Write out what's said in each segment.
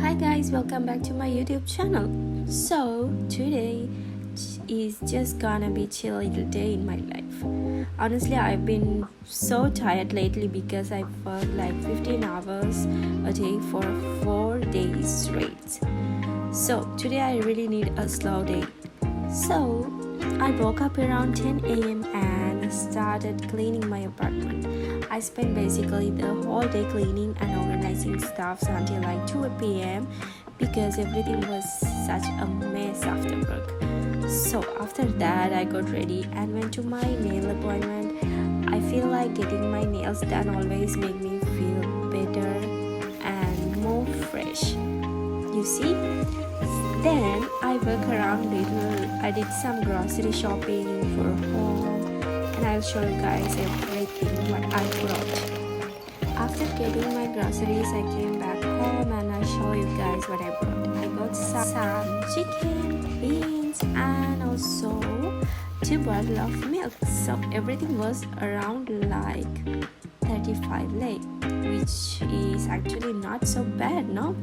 Hi guys, welcome back to my YouTube channel. So today is just gonna be chill little day in my life. Honestly, I've been so tired lately because I work like 15 hours a day for 4 days straight. So today I really need a slow day. So I woke up around 10 a.m. and started cleaning my apartment. I spent basically the whole day cleaning and organizing stuff until like 2 p.m. because everything was such a mess after work. So after that I got ready and went to my nail appointment. I feel like getting my nails done always make me feel better and more fresh. You see? Then I work around little. I did some grocery shopping for home and I'll show you guys everything what I brought. After getting my groceries, I came back home and I'll show you guys what I brought. I got some chicken, beans and also 2 bottles of milk. So everything was around like 35 lei, which is actually not so bad, no?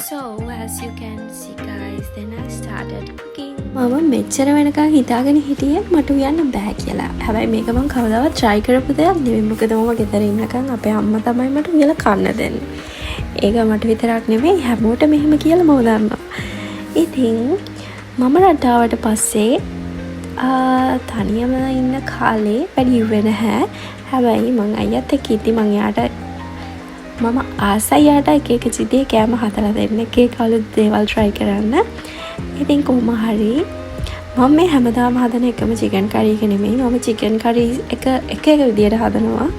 So as you can see guys, then I started cooking. මම මෙච්චර වෙනකන් හිතාගෙන හිටියේ මට උයන්න බෑ කියලා. හැබැයි මේක මම කවදාවත් try කරපු දෙයක් නෙවෙයි. මොකද මම ගෙදර ඉන්නකන් අපේ අම්මා තමයි මට උයලා කන්න දෙන්නේ. ඒක මට විතරක් නෙවෙයි හැමෝටම මෙහෙම කියලා මම දන්නවා. ඉතින් මම රටාවට පස්සේ තනියම ඉන්න කාලේ වැඩි වෙ නැහැ. හැබැයි මං අයියත් එක්ක ඉති මං යාට මම ආසයියට එක විදිහේ කෑම හදලා දෙන්න එක අලුත් දේවල් try කරන්න. ඉතින් කොහොම හරි මම මේ හැමදාම හදන එකම chicken curry එක නෙමෙයි. මම chicken curry එක විදිහට හදනවා.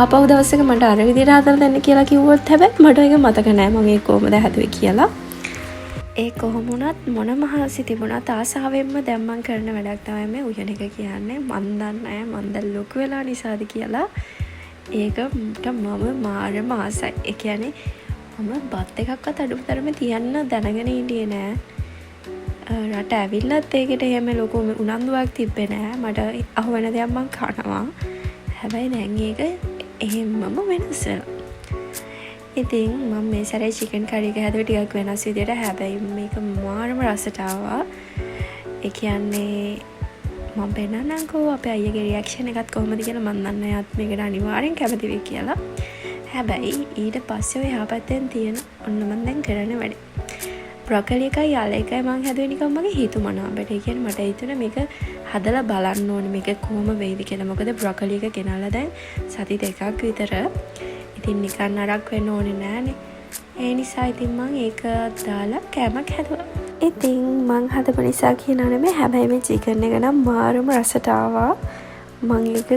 ආපහු දවසක මට අර විදිහට හදලා දෙන්න කියලා කිව්වොත් හැබැයි මට ඒක මතක නැහැ මම ඒක කොහොමද හැදුවේ කියලා. ඒ කොහොම වුණත් මොන මහසි තිබුණත් ආසාවෙන්ම දැන් මම කරන වැඩක් තමයි මේ උයන එක කියන්නේ. මන් දන්නේ මන් දැන් ලොකු වෙලා නිසාද කියලා. ඒකට මම මාරම ආසයි. ඒ කියන්නේ මම බත් එකක්වත් අඩුතරම තියන්න දැනගෙන හිටියේ නෑ. රට ඇවිල්ලත් ඒකට එහෙම ලොකු උනන්දුවක් තිබ්බේ නෑ. මට අහුවෙන දේක් මම කනවා. හැබැයි දැන් ඒක එහෙමම වෙනස් වෙලා. ඉතින් මම මේ සැරේ chicken curry එක හැදුවේ ටිකක් වෙනස් විදියට. හැබැයි මේක මාරම රසට ආවා. ඒ කියන්නේ මම පෙන්නන්නම්කෝ අපේ අයියගේ රියැක්ෂන් එකත් කොහොමද කියලා. මම දන්නේ එයාත් මේකට අනිවාර්යෙන් කැමති වෙයි කියලා. හැබැයි ඊට පස්සේ ඔය යහපැත්තෙන් තියෙන ඔන්න මම දැන් කරන වැඩේ. බ්‍රොකලි එකයි යාල එකයි මම හැදුවේ නිකන් මගේ හිතුමනාපට. ඒ කියන්නේ මට හිතුණා මේක හදලා බලන්න ඕනේ මේක කොහොම වෙයිද කියලා. මොකද බ්‍රොකලි එක ගෙනල්ලා දැන් සති 2ක් විතර. ඉතින් නිකන් නරක් වෙන්න ඕනේ නෑනේ. ඒ නිසා ඉතින් මම ඒක දාලා කෑමක් හැදුවා. ඉතින් මං හදපු නිසා කියනවා නෙමෙයි. හැබැයි මේ chicken එක නම් මාරම රසට ආවා. මං ඒක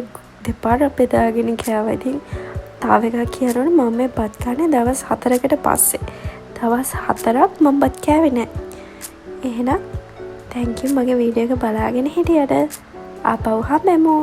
දෙපාරක් බෙදාගෙන කෑවා. ඉතින් තව එකක් කියනවනේ මම මේ බත් කන්නේ දවස් 4කට පස්සේ. දවස් 4ක් මම බත් කෑවේ නෑ. එහෙනම් thank you මගේ වීඩියෝ එක බලාගෙන හිටියට. ආපහු හම්බෙමු.